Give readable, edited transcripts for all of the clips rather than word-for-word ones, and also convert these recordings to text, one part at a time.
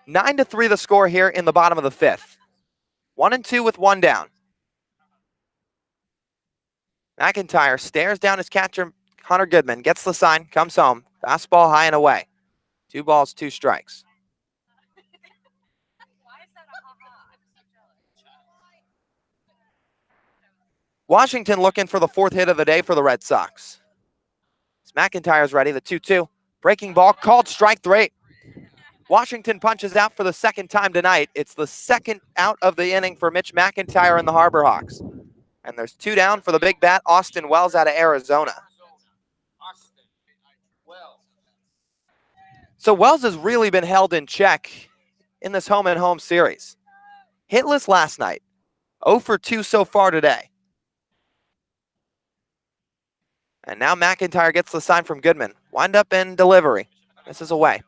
9-3 the score here in the bottom of the fifth. 1-2 with one down. McIntyre stares down his catcher, Hunter Goodman, gets the sign, comes home. Fastball high and away. 2 balls, 2 strikes. Washington looking for the 4th hit of the day for the Red Sox. As McIntyre's ready, the 2-2. Breaking ball, called strike 3. Washington punches out for the 2nd time tonight. It's the 2nd out of the inning for Mitch McIntyre and the Harbor Hawks. And there's 2 down for the big bat, Austin Wells out of Arizona. So Wells has really been held in check in this home-and-home series. Hitless last night. 0 for 2 so far today. And now McIntyre gets the sign from Goodman. Wind up in delivery. This is away.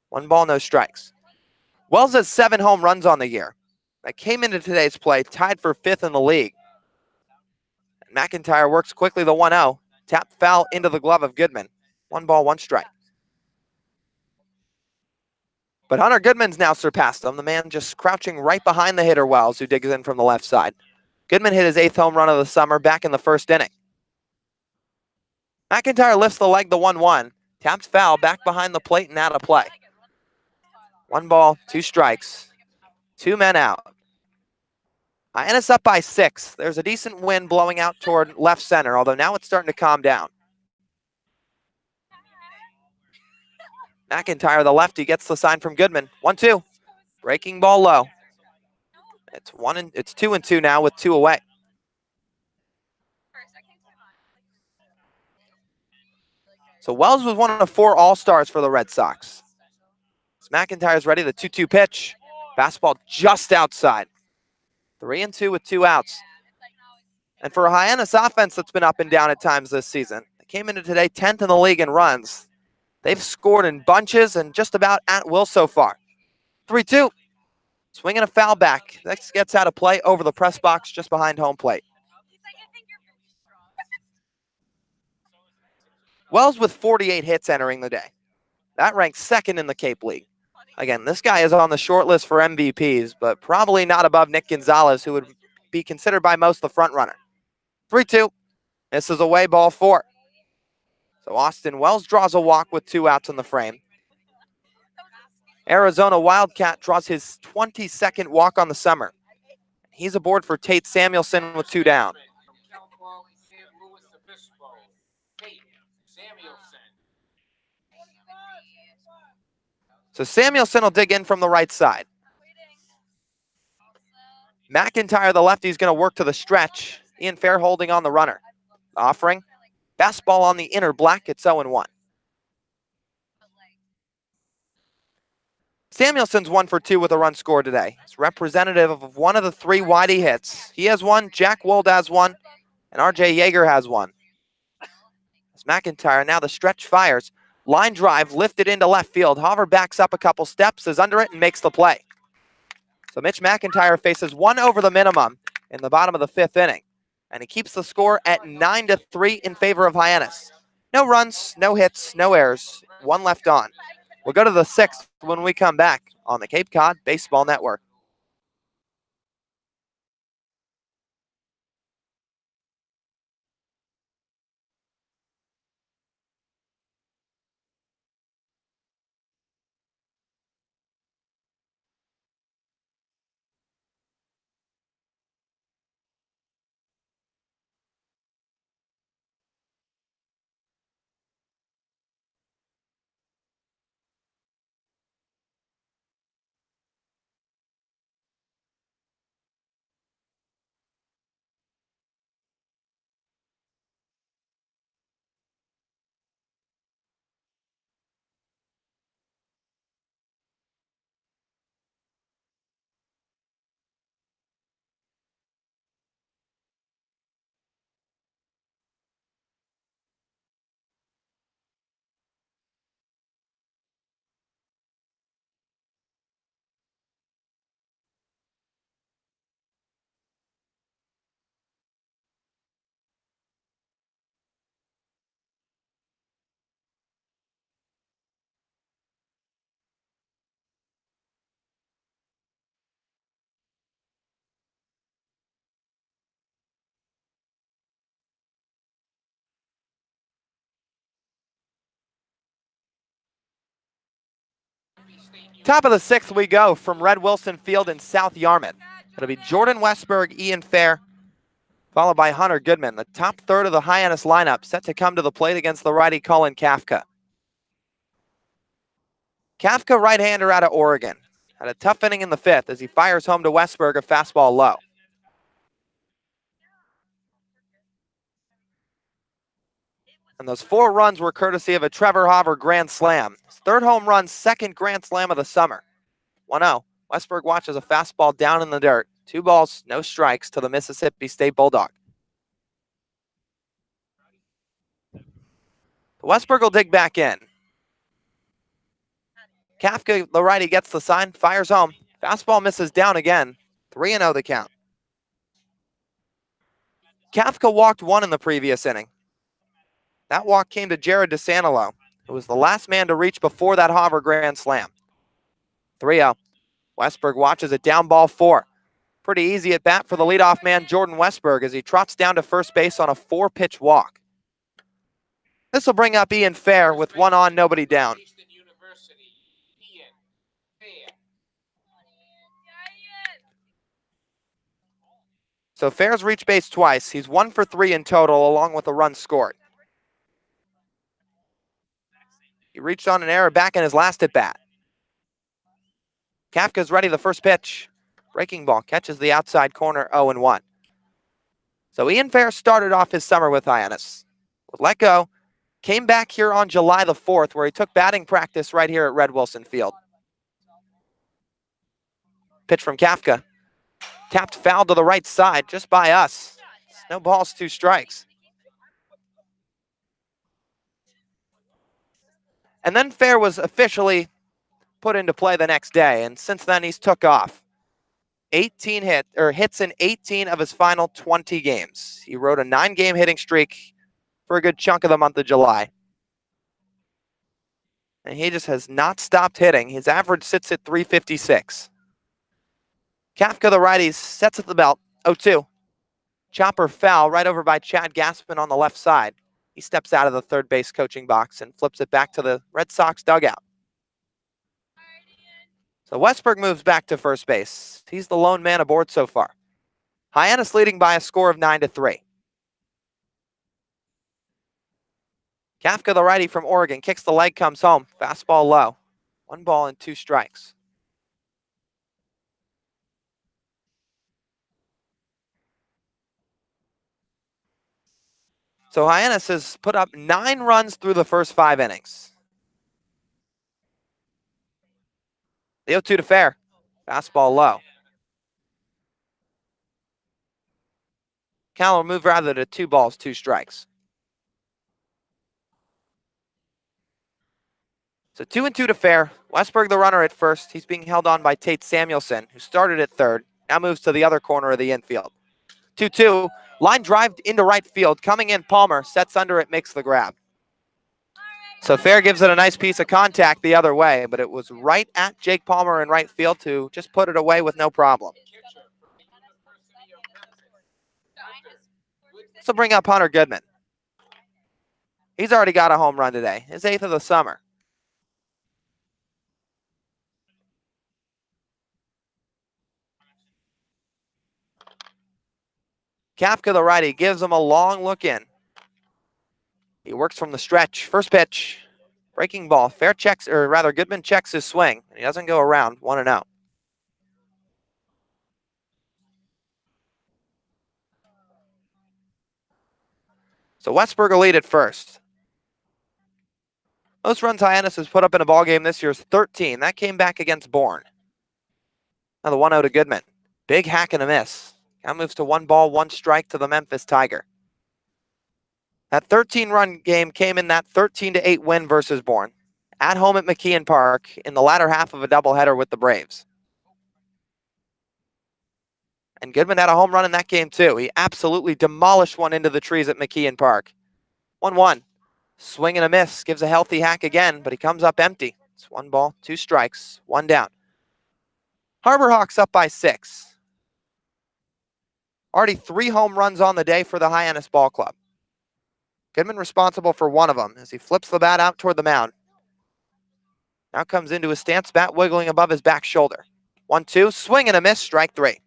1 ball, no strikes. Wells has 7 home runs on the year. That came into today's play, tied for 5th in the league. And McIntyre works quickly the 1-0. Tap foul into the glove of Goodman. 1 ball, 1 strike. But Hunter Goodman's now surpassed him. The man just crouching right behind the hitter Wells, who digs in from the left side. Goodman hit his 8th home run of the summer back in the 1st inning. McIntyre lifts the leg, the 1-1. Taps foul, back behind the plate and out of play. 1 ball, 2 strikes. 2 men out. Hyannis up by 6. There's a decent wind blowing out toward left center, although now it's starting to calm down. McIntyre, the lefty, gets the sign from Goodman. 1-2. Breaking ball low. It's 2-2 now with 2 away. So Wells was one of 4 All-Stars for the Red Sox. As McIntyre's ready, the 2-2 pitch. Fastball just outside. 3-2 with 2 outs. And for a Hyannis offense that's been up and down at times this season, they came into today 10th in the league in runs. They've scored in bunches and just about at will so far. 3-2. Swinging a foul back. Next gets out of play over the press box just behind home plate. Wells with 48 hits entering the day. That ranks 2nd in the Cape League. Again, this guy is on the short list for MVPs, but probably not above Nick Gonzalez, who would be considered by most the front runner. 3-2. This is away, ball 4. So Austin Wells draws a walk with 2 outs in the frame. Arizona Wildcat draws his 22nd walk on the summer. He's aboard for Tate Samuelson with 2 down. So Samuelson will dig in from the right side. McIntyre, the lefty, is going to work to the stretch. Ian Fair holding on the runner. Offering. Fastball on the inner black. It's 0-1. Samuelson's 1 for 2 with a run scored today. He's representative of one of the 3 YD hits. He has 1, Jack Wold has 1, and RJ Yeager has 1. As McIntyre, now the stretch fires. Line drive lifted into left field. Hover backs up a couple steps, is under it, and makes the play. So Mitch McIntyre faces 1 over the minimum in the bottom of the 5th inning. And he keeps the score at 9-3 in favor of Hyannis. No runs, no hits, no errors. 1 left on. We'll go to the 6th when we come back on the Cape Cod Baseball Network. Top of the 6th we go from Red Wilson Field in South Yarmouth. It'll be Jordan Westberg, Ian Fair, followed by Hunter Goodman. The top third of the Hyannis lineup set to come to the plate against the righty Colin Kafka. Kafka, right-hander out of Oregon. Had a tough inning in the 5th as he fires home to Westberg, a fastball low. And those 4 runs were courtesy of a Trevor Hauber grand slam. His 3rd home run, 2nd grand slam of the summer. 1-0. Westberg watches a fastball down in the dirt. 2 balls, no strikes to the Mississippi State Bulldog. Westberg will dig back in. Kafka, the righty, gets the sign, fires home. Fastball misses down again. 3-0 the count. Kafka walked 1 in the previous inning. That walk came to Jared DeSantillo, who was the last man to reach before that Hauber grand slam. 3-0. Westberg watches a down ball 4. Pretty easy at bat for the leadoff man, Jordan Westberg, as he trots down to first base on a 4-pitch walk. This will bring up Ian Fair with 1 on, nobody down. So Fair's reached base twice. He's 1 for 3 in total, along with a run scored. He reached on an error back in his last at-bat. Kafka's ready, the first pitch. Breaking ball, catches the outside corner, 0-1. So Ian Fair started off his summer with Hyannis. Was let go, came back here on July the 4th, where he took batting practice right here at Red Wilson Field. Pitch from Kafka. Tapped foul to the right side, just by us. No balls, 2 strikes. And then Fair was officially put into play the next day, and since then he's took off. 18 hits in 18 of his final 20 games. He rode a 9-game hitting streak for a good chunk of the month of July. And he just has not stopped hitting. His average sits at .356. Kafka, the righty, sets at the belt, 0-2. Chopper foul right over by Chad Gaspin on the left side. He steps out of the third base coaching box and flips it back to the Red Sox dugout. So Westberg moves back to first base. He's the lone man aboard so far. Hyannis leading by a score of 9-3. Kafka, the righty from Oregon, kicks the leg, comes home. Fastball low. 1 ball and 2 strikes. So Hyannis has put up 9 runs through the first 5 innings. The 0-2 to Fair. Fastball low. Count will move rather to 2 balls, 2 strikes. So 2-2 to Fair. Westberg, the runner at first. He's being held on by Tate Samuelson, who started at third. Now moves to the other corner of the infield. 2-2. Line drive into right field. Coming in, Palmer sets under it, makes the grab. So Fair gives it a nice piece of contact the other way, but it was right at Jake Palmer in right field to just put it away with no problem. This will bring up Hunter Goodman. He's already got a home run today, his 8th of the summer. Kafka, the righty, gives him a long look in. He works from the stretch. First pitch. Breaking ball. Fair checks, or rather, Goodman checks his swing. And he doesn't go around. 1-0. So Westberg will lead at first. Most runs Hyannis has put up in a ballgame this year is 13. That came back against Bourne. Now the 1-0 to Goodman. Big hack and a miss. Now moves to 1 ball, 1 strike to the Memphis Tiger. That 13-run game came in that 13-8 win versus Bourne. At home at McKeon Park in the latter half of a doubleheader with the Braves. And Goodman had a home run in that game too. He absolutely demolished one into the trees at McKeon Park. 1-1. Swing and a miss. Gives a healthy hack again, but he comes up empty. It's 1 ball, 2 strikes, 1 down. Harbor Hawks up by 6. Already 3 home runs on the day for the Hyannis Ball Club. Goodman responsible for 1 of them as he flips the bat out toward the mound. Now comes into his stance, bat wiggling above his back shoulder. 1-2, swing and a miss, strike 3.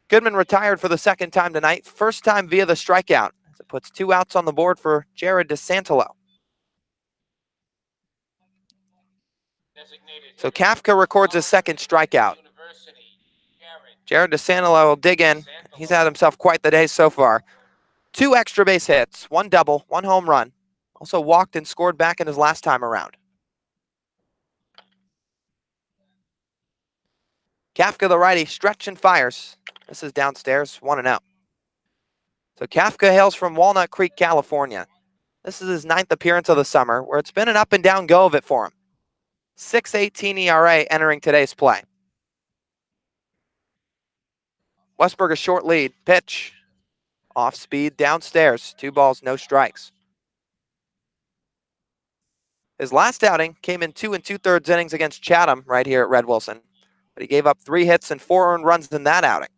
Goodman retired for the second time tonight, first time via the strikeout, as it puts 2 outs on the board for Jared DeSantolo. So Kafka records his second strikeout. Jared DeSantolo will dig in. He's had himself quite the day so far. 2 extra base hits, 1 double, 1 home run. Also walked and scored back in his last time around. Kafka, the righty, stretch and fires. This is downstairs, 1-0. So Kafka hails from Walnut Creek, California. This is his 9th appearance of the summer, where it's been an up and down go of it for him. 6.18 ERA entering today's play. Westberg a short lead. Pitch. Off speed downstairs. 2 balls, no strikes. His last outing came in 2 2/3 innings against Chatham right here at Red Wilson, but he gave up 3 hits and 4 earned runs in that outing.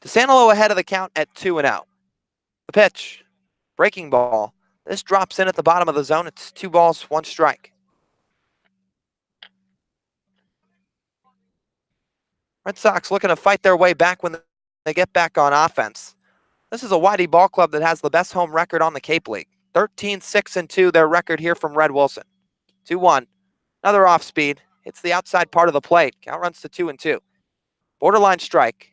DeSantolo ahead of the count at 2-0. The pitch. Breaking ball. This drops in at the bottom of the zone. It's 2 balls, 1 strike. Red Sox looking to fight their way back when they get back on offense. This is a YD ball club that has the best home record on the Cape League. 13-6-2, their record here from Red Wilson. 2-1. Another off speed. Hits the outside part of the plate. Count runs to 2-2. Borderline strike.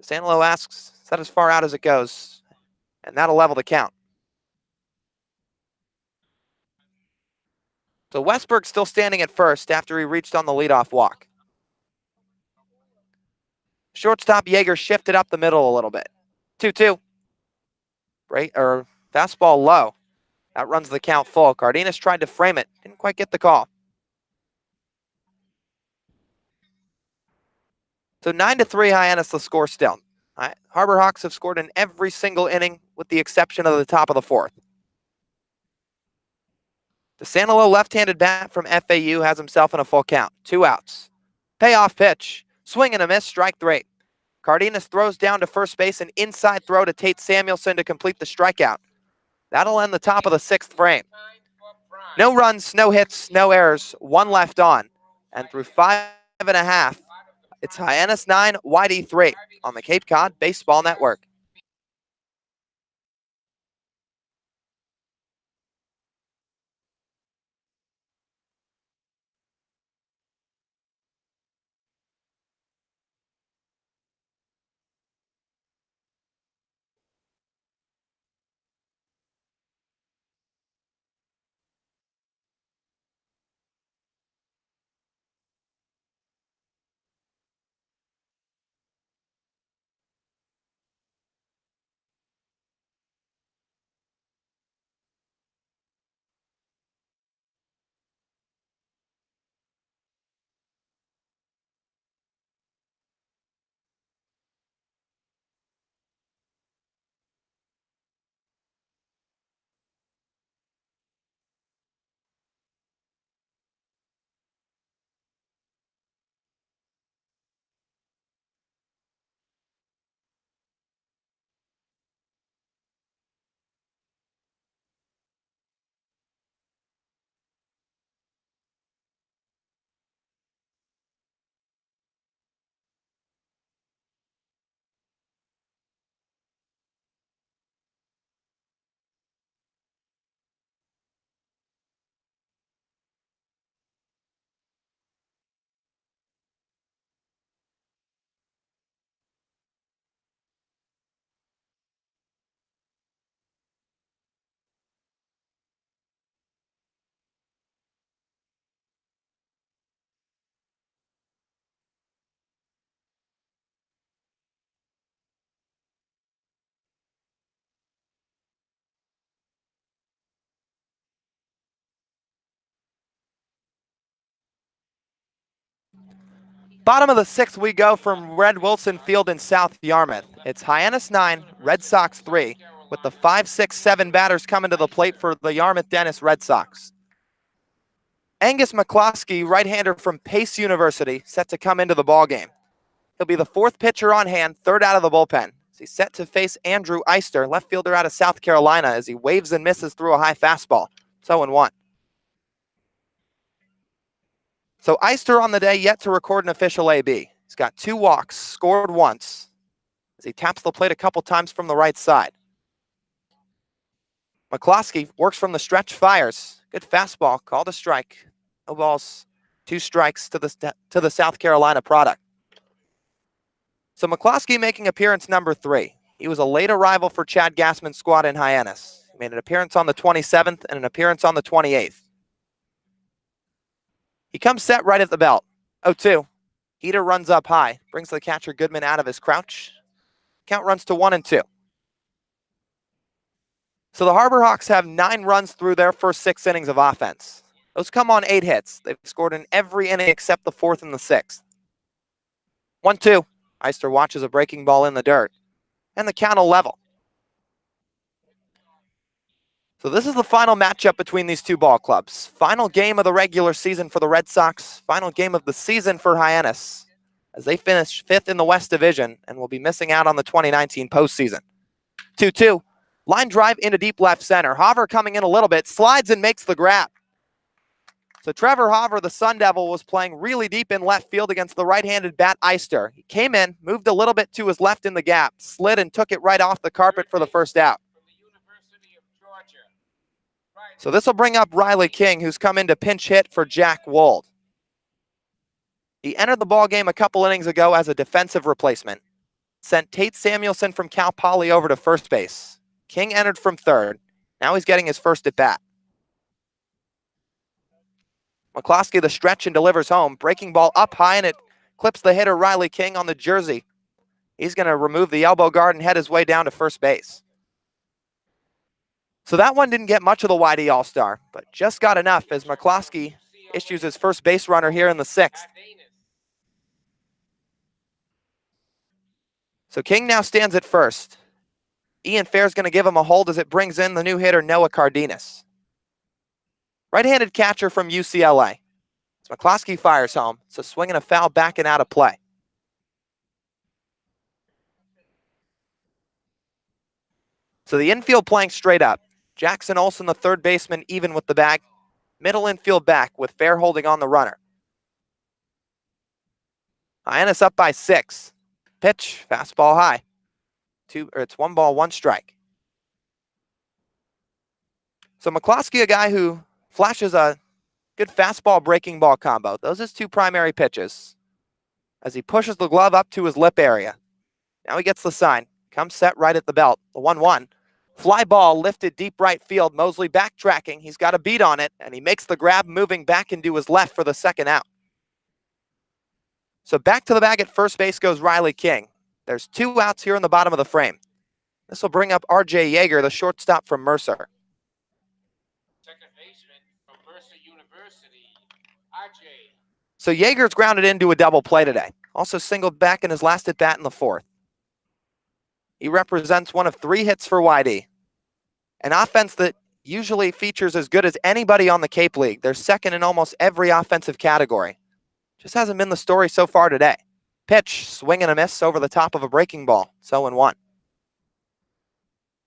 DeSantolo asks, is that as far out as it goes? And that'll level the count. So Westberg's still standing at first after he reached on the leadoff walk. Shortstop Yeager shifted up the middle a little bit. 2-2. Fastball low. That runs the count full. Cardenas tried to frame it. Didn't quite get the call. So 9-3 Hyannis, the score still. Harbor Hawks have scored in every single inning with the exception of the top of the 4th. DeSantolo, left-handed bat from FAU, has himself in a full count. 2 outs. Payoff pitch. Swing and a miss, strike 3. Cardenas throws down to first base, an inside throw to Tate Samuelson to complete the strikeout. That'll end the top of the 6th frame. No runs, no hits, no errors, 1 left on. And through 5.5, it's Hyannis 9, YD 3 on the Cape Cod Baseball Network. Bottom of the 6th we go from Red Wilson Field in South Yarmouth. It's Hyannis 9, Red Sox 3, with the 5, 6, 7 batters coming to the plate for the Yarmouth Dennis Red Sox. Angus McCloskey, right-hander from Pace University, set to come into the ballgame. He'll be the 4th pitcher on hand, 3rd out of the bullpen. He's set to face Andrew Eister, left fielder out of South Carolina, as he waves and misses through a high fastball. It's 0-1. So Eister on the day yet to record an official AB. He's got 2 walks, scored once, as he taps the plate a couple times from the right side. McCloskey works from the stretch, fires. Good fastball, called a strike. No balls, 2 strikes to the South Carolina product. So McCloskey making appearance number 3. He was a late arrival for Chad Gassman's squad in Hyannis. He made an appearance on the 27th and an appearance on the 28th. He comes set right at the belt. 0-2. Heater runs up high, brings the catcher Goodman out of his crouch. Count runs to 1-2. So the Harbor Hawks have 9 runs through their first 6 innings of offense. Those come on 8 hits. They've scored in every inning except the 4th and the 6th. 1-2. Eister watches a breaking ball in the dirt, and the count will level. So this is the final matchup between these 2 ball clubs. Final game of the regular season for the Red Sox. Final game of the season for Hyannis, as they finish 5th in the West Division and will be missing out on the 2019 postseason. 2-2. Line drive into deep left center. Hawver coming in a little bit, slides and makes the grab. So Trevor Hawver, the Sun Devil, was playing really deep in left field against the right-handed bat Eister. He came in, moved a little bit to his left in the gap, slid and took it right off the carpet for the first out. So this will bring up Riley King, who's come in to pinch hit for Jack Wold. He entered the ballgame a couple innings ago as a defensive replacement. Sent Tate Samuelson from Cal Poly over to first base. King entered from third. Now he's getting his first at bat. McCloskey the stretch and delivers home. Breaking ball up high, and it clips the hitter Riley King on the jersey. He's going to remove the elbow guard and head his way down to first base. So that one didn't get much of the YD All-Star, but just got enough as McCloskey issues his first base runner here in the 6th. So King now stands at first. Ian Fair's going to give him a hold as it brings in the new hitter Noah Cardenas. Right-handed catcher from UCLA. As McCloskey fires home, it's a swing and a foul back and out of play. So the infield playing straight up. Jackson Olsen, the third baseman, even with the bag. Middle infield back with Fair holding on the runner. Hyannis up by 6. Pitch, fastball high. It's 1 ball, 1 strike. So McCloskey, a guy who flashes a good fastball breaking ball combo. Those are his 2 primary pitches. As he pushes the glove up to his lip area. Now he gets the sign. Comes set right at the belt. The 1-1. Fly ball lifted deep right field. Mosley backtracking. He's got a beat on it, and he makes the grab, moving back into his left for the second out. So back to the bag at first base goes Riley King. There's 2 outs here in the bottom of the frame. This will bring up R.J. Yeager, the shortstop from Mercer. Second baseman from Mercer University, R.J. So Yeager's grounded into a double play today. Also singled back in his last at bat in the 4th. He represents one of 3 hits for YD. An offense that usually features as good as anybody on the Cape League. They're second in almost every offensive category. Just hasn't been the story so far today. Pitch, swing and a miss over the top of a breaking ball. It's 0-1.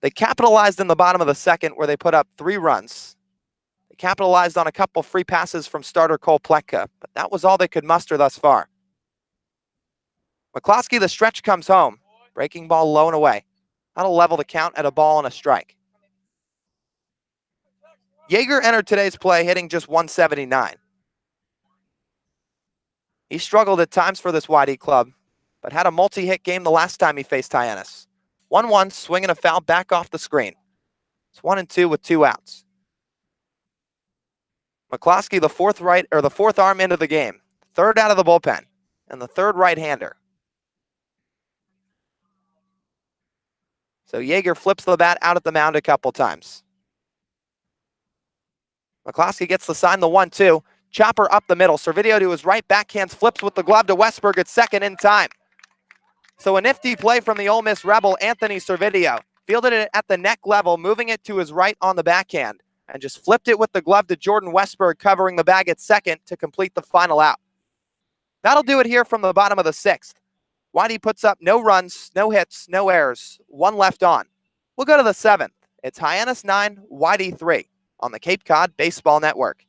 They capitalized in the bottom of the 2nd where they put up 3 runs. They capitalized on a couple free passes from starter Cole Pletka, but that was all they could muster thus far. McCloskey, the stretch, comes home. Breaking ball low and away. That'll level the count at a ball and a strike. Yeager entered today's play hitting just 179. He struggled at times for this YD club, but had a multi-hit game the last time he faced Hyannis. 1-1, swing and a foul back off the screen. It's 1-2 with 2 outs. McCloskey, the fourth arm into the game. 3rd out of the bullpen, and the 3rd right-hander. So Yeager flips the bat out at the mound a couple times. McCloskey gets the sign, the 1-2. Chopper up the middle. Servideo to his right, backhands, flips with the glove to Westberg at second in time. So a nifty play from the Ole Miss Rebel, Anthony Servideo. Fielded it at the neck level, moving it to his right on the backhand, and just flipped it with the glove to Jordan Westberg, covering the bag at second to complete the final out. That'll do it here from the bottom of the 6th. YD puts up no runs, no hits, no errors, one left on. We'll go to the 7th. It's Hyannis 9, YD 3 on the Cape Cod Baseball Network.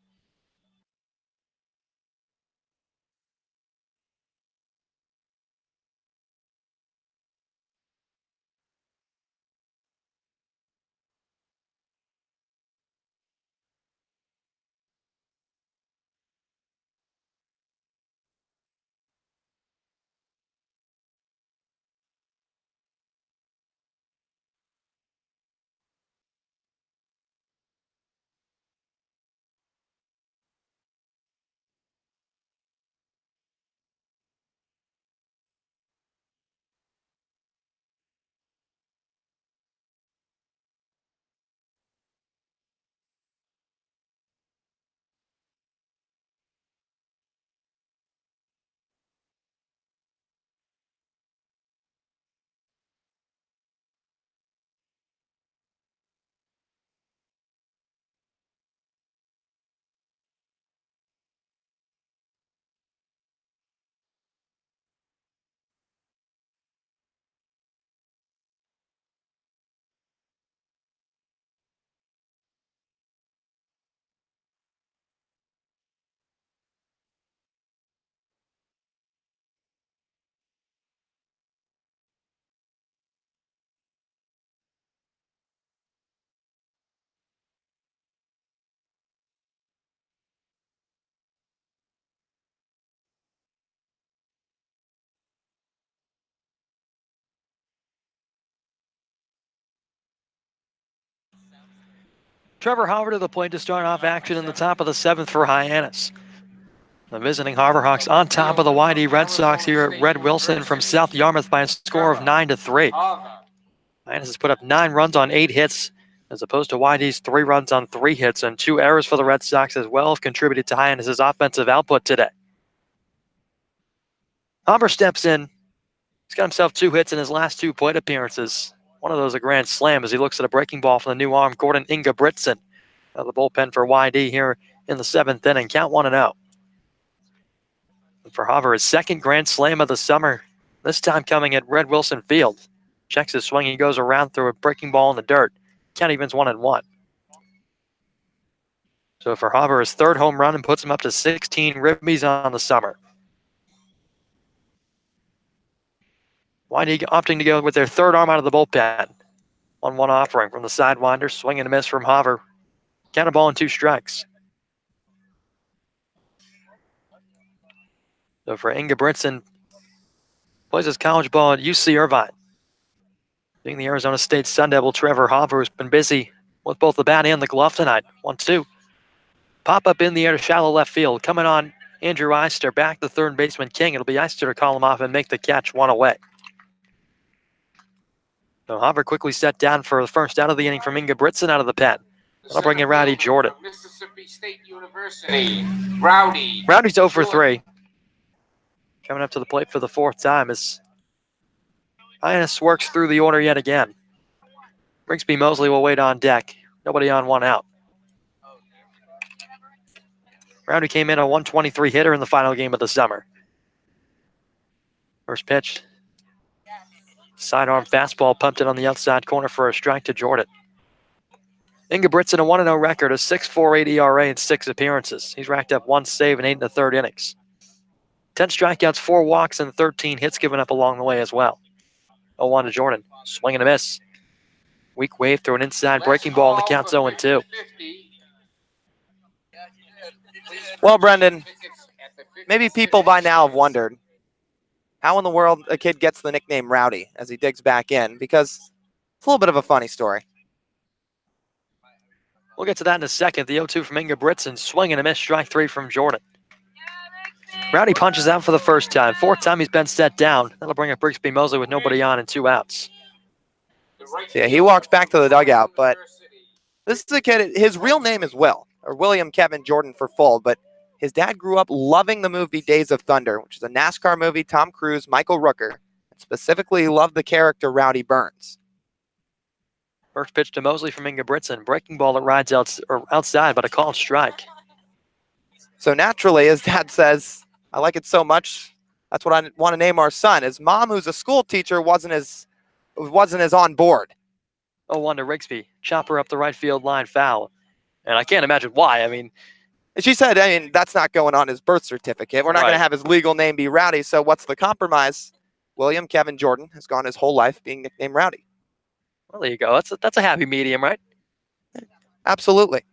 Trevor Howard to the plate to start off action in the top of the 7th for Hyannis. The visiting Harbor Hawks on top of the YD Red Sox here at Red Wilson from South Yarmouth by a score of 9-3. Hyannis has put up 9 runs on 8 hits, as opposed to YD's 3 runs on 3 hits, and 2 errors for the Red Sox as well have contributed to Hyannis' offensive output today. Harbor steps in. He's got himself 2 hits in his last 2 plate appearances. One of those a grand slam as he looks at a breaking ball from the new arm, Gordon Ingebrigtsen. The bullpen for YD here in the 7th inning. Count 1-0. For Harbor, his 2nd grand slam of the summer, this time coming at Red Wilson Field. Checks his swing, he goes around through a breaking ball in the dirt. Count evens 1-1. So for Harbor, his 3rd home run and puts him up to 16 ribbies on the summer. YD opting to go with their 3rd arm out of the bullpen. 1-1 offering from the sidewinder, swing and a miss from Harbor. Count a ball and 2 strikes. So for Ingebrigtsen, plays his college ball at UC Irvine. Being the Arizona State Sun Devil, Trevor Harbor has been busy with both the bat and the glove tonight. 1-2. Pop up in the air to shallow left field. Coming on, Andrew Eister, back to third baseman King. It'll be Eister to call him off and make the catch, 1 away. So Harbor quickly set down for the first out of the inning from Ingebrigtsen out of the pen. That'll bring in Rowdy Jordan. Mississippi State University, Rowdy. Rowdy's 0 for 3. Coming up to the plate for the 4th time as Hyannis works through the order yet again. Rigsby Mosley will wait on deck. Nobody on, 1 out. Rowdy came in a 123 hitter in the final game of the summer. First pitch. Sidearm fastball pumped in on the outside corner for a strike to Jordan. Ingebrigtsen, a 1-0 record, a 6.48 ERA in 6 appearances. He's racked up 1 save in 8 1/3 innings. 10 strikeouts, 4 walks, and 13 hits given up along the way as well. 0-1 to Jordan. Swing and a miss. Weak wave through an inside breaking ball, and the count's 0-2. Well, Brendan, maybe people by now have wondered how in the world a kid gets the nickname Rowdy as he digs back in, because it's a little bit of a funny story. We'll get to that in a second. The 0-2 from Ingebrigtsen. Swing and a miss. Strike 3 from Jordan. Rowdy punches out for the first time. 4th time he's been set down. That'll bring up Rigsby Mosley with nobody on and 2 outs. Yeah, he walks back to the dugout, but this is a kid, his real name is Will, or William Kevin Jordan for full, but his dad grew up loving the movie Days of Thunder, which is a NASCAR movie, Tom Cruise, Michael Rooker, and specifically loved the character Rowdy Burns. First pitch to Mosley from Ingebrigtsen. Breaking ball that rides outside, but a called strike. So naturally, his dad says, I like it so much, That's what I want to name our son. His mom, who's a school teacher, wasn't as on board. 0-1 to Rigsby. Chopper up the right field line, foul. And I can't imagine why. I mean, And she said, I mean, that's not going on his birth certificate. We're not going Right. to have his legal name be Rowdy. So what's the compromise? William Kevin Jordan has gone his whole life being nicknamed Rowdy. well, there you go. That's a happy medium, right? Absolutely.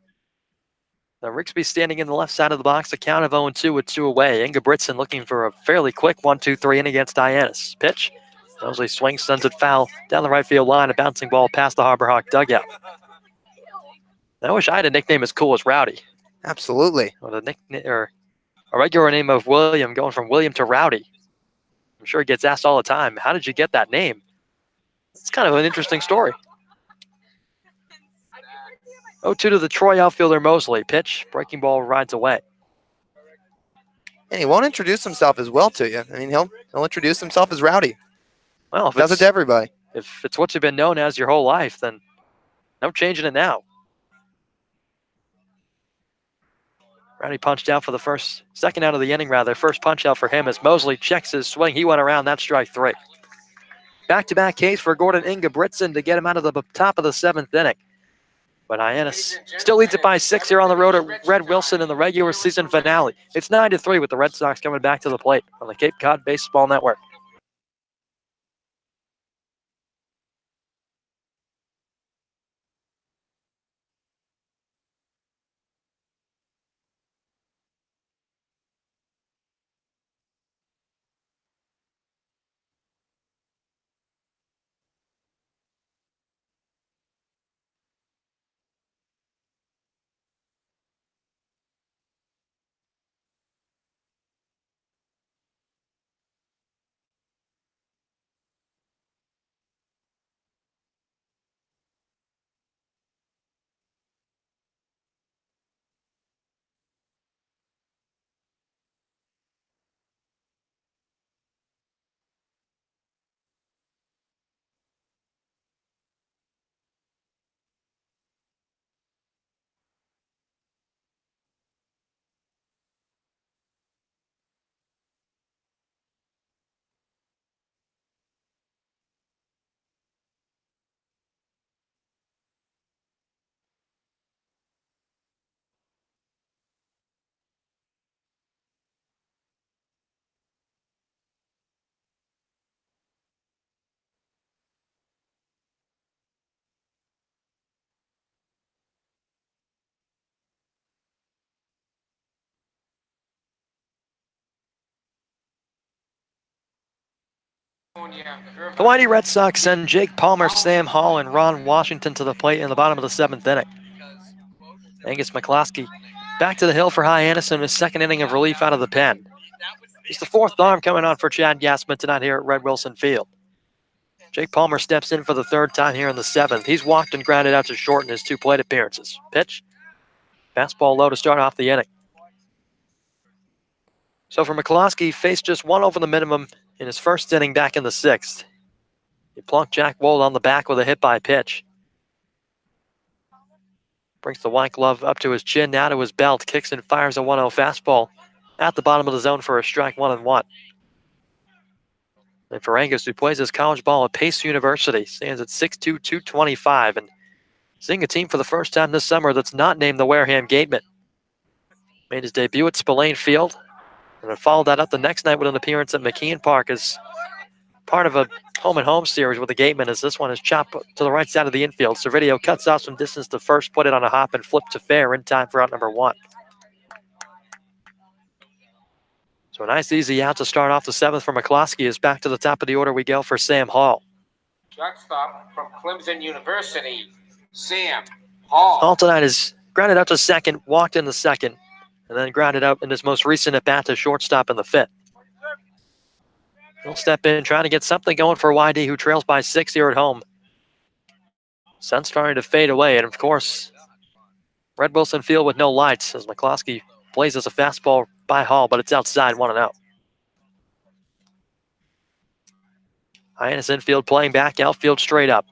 Now Rigsby standing in the left side of the box, a count of 0-2 with 2 away. Ingebrigtsen looking for a fairly quick 1-2-3 in against Hyannis. Pitch. Mosley swings, sends it foul down the right field line. A bouncing ball past the Harbor Hawk dugout. I wish I had a nickname as cool as Rowdy. Absolutely. Or the nickname, or a regular name of William, going from William to Rowdy. I'm sure it gets asked all the time. How did you get that name? It's kind of an interesting story. 0-2 to the Troy outfielder Mosley. Pitch. Breaking ball rides away. And he won't introduce himself as well to you. I mean, he'll introduce himself as Rowdy. Well, if Does it to everybody. If it's what you've been known as your whole life, then no changing it now. Rowdy punched out for the second out of the inning, rather. First punch out for him as Mosley checks his swing. He went around. That's strike 3. Back-to-back case for Gordon Ingebrigtsen to get him out of the top of the 7th inning. But Hyannis still leads it by 6 here on the road at Red Wilson in the regular season finale. It's 9-3 with the Red Sox coming back to the plate on the Cape Cod Baseball Network. The YD Red Sox send Jake Palmer, Sam Hall, and Ron Washington to the plate in the bottom of the 7th inning. Angus McCloskey back to the hill for Hyannis in his second inning of relief out of the pen. He's the 4th arm coming on for Chad Gassman tonight here at Red Wilson Field. Jake Palmer steps in for the 3rd time here in the 7th. He's walked and grounded out to short in his 2 plate appearances. Pitch. Fastball low to start off the inning. So for McCloskey, faced just 1 over the minimum in his first inning back in the 6th. He plunked Jack Wold on the back with a hit by pitch. Brings the white glove up to his chin, now to his belt. Kicks and fires a 1-0 fastball at the bottom of the zone for a strike, 1-1. And for Angus, who plays his college ball at Pace University, stands at 6'2", 225, and seeing a team for the first time this summer that's not named the Wareham Gatemen. Made his debut at Spillane Field, and then followed that up the next night with an appearance at McKeon Park as part of a home-and-home series with the Gatemen, as this one is chopped to the right side of the infield. Servideo cuts off some distance to first, put it on a hop, and flip to fair in time for out number 1. So a nice easy out to start off the 7th for McCloskey. Is back to the top of the order we go for Sam Hall. Shortstop from Clemson University, Sam Hall. Hall tonight is grounded out to second, walked in the 2nd, and then grounded out in his most recent at-bat to shortstop in the 5th. He'll step in, trying to get something going for YD, who trails by 6 here at home. Sun's starting to fade away, and of course, Red Wilson Field with no lights as McCloskey blazes a fastball by Hall, but it's outside, 1-0. Hyannis infield playing back, outfield straight up.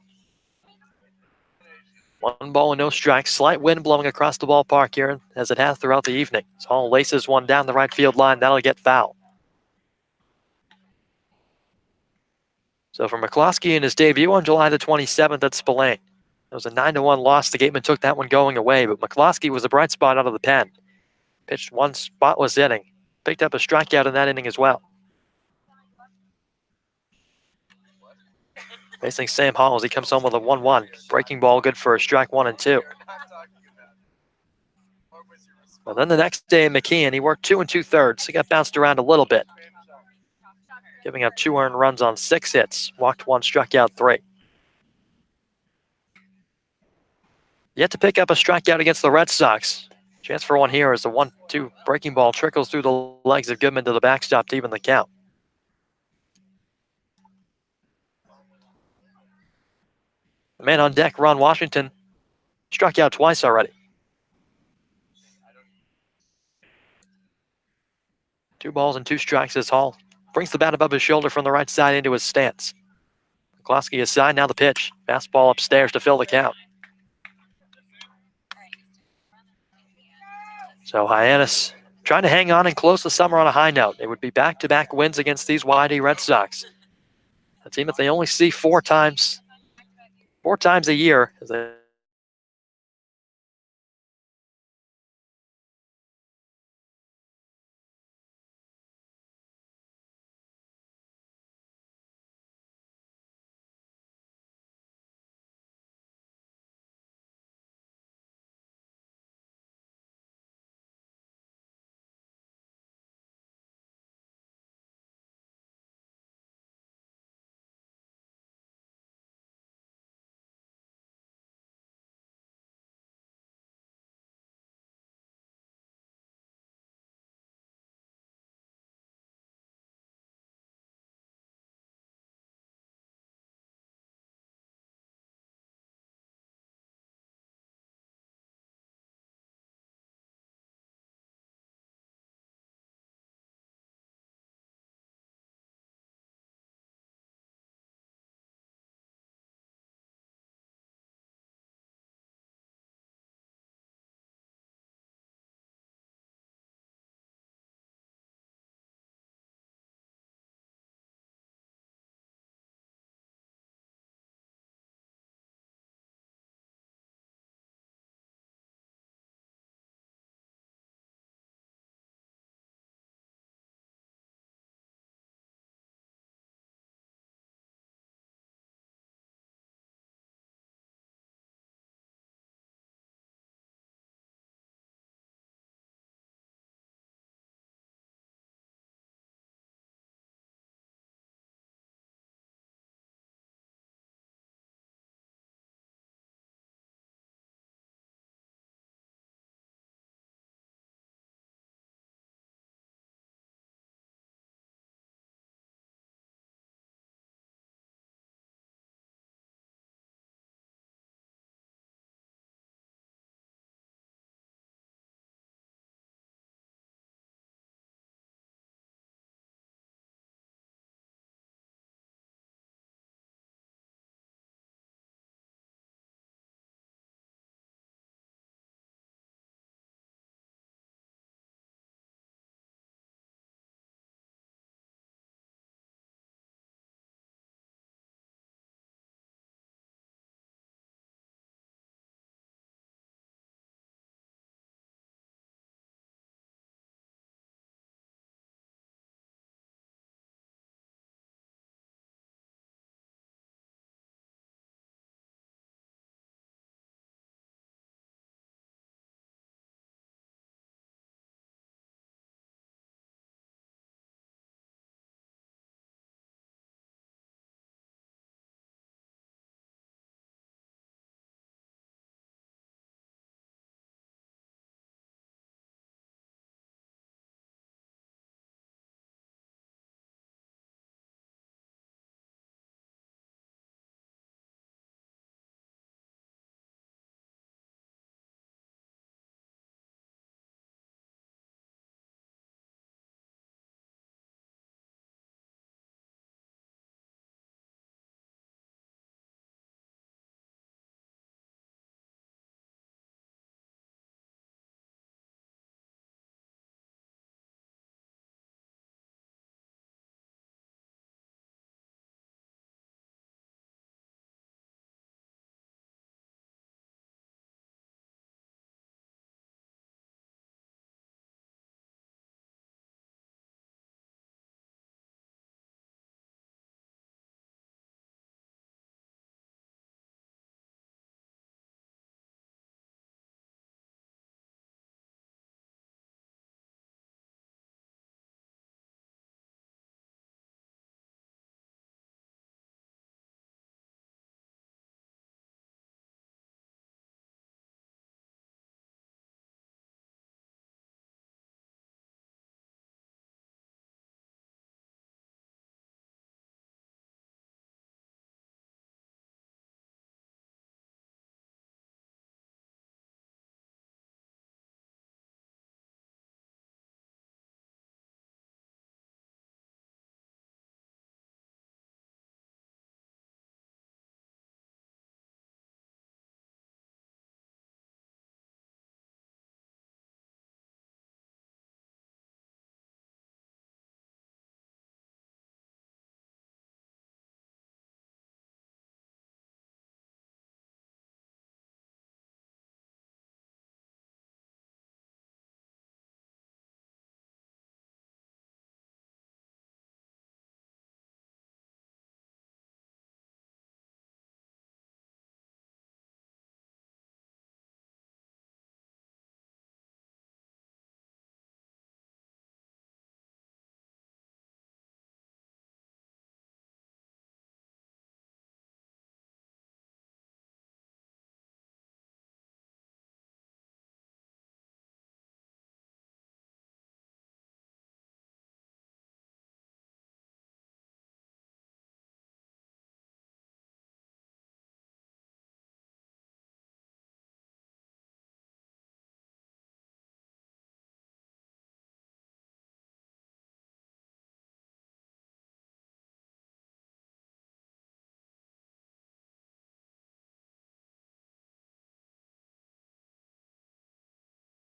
1 ball and no strikes. Slight wind blowing across the ballpark here, as it has throughout the evening. Hall laces one down the right field line. That'll get foul. So for McCloskey in his debut on July the 27th at Spillane, it was a 9-1 loss. The Gateman took that one going away, but McCloskey was a bright spot out of the pen. Pitched one spotless inning. Picked up a strikeout in that inning as well. Facing Sam Hall as he comes home with a 1-1. Breaking ball good for a strike 1 and 2. Well, then the next day in McKeon, he worked 2 2/3. He got bounced around a little bit, giving up 2 earned runs on 6 hits. Walked 1, struck out 3. Yet to pick up a strikeout against the Red Sox. Chance for one here as the 1-2 breaking ball trickles through the legs of Goodman to the backstop to even the count. The man on deck, Ron Washington, struck out twice already. 2 balls and 2 strikes as Hall brings the bat above his shoulder from the right side into his stance. McCloskey aside, now the pitch. Fastball upstairs to fill the count. So Hyannis trying to hang on and close the summer on a high note. It would be back-to-back wins against these YD Red Sox. A team that they only see 4 times a year as they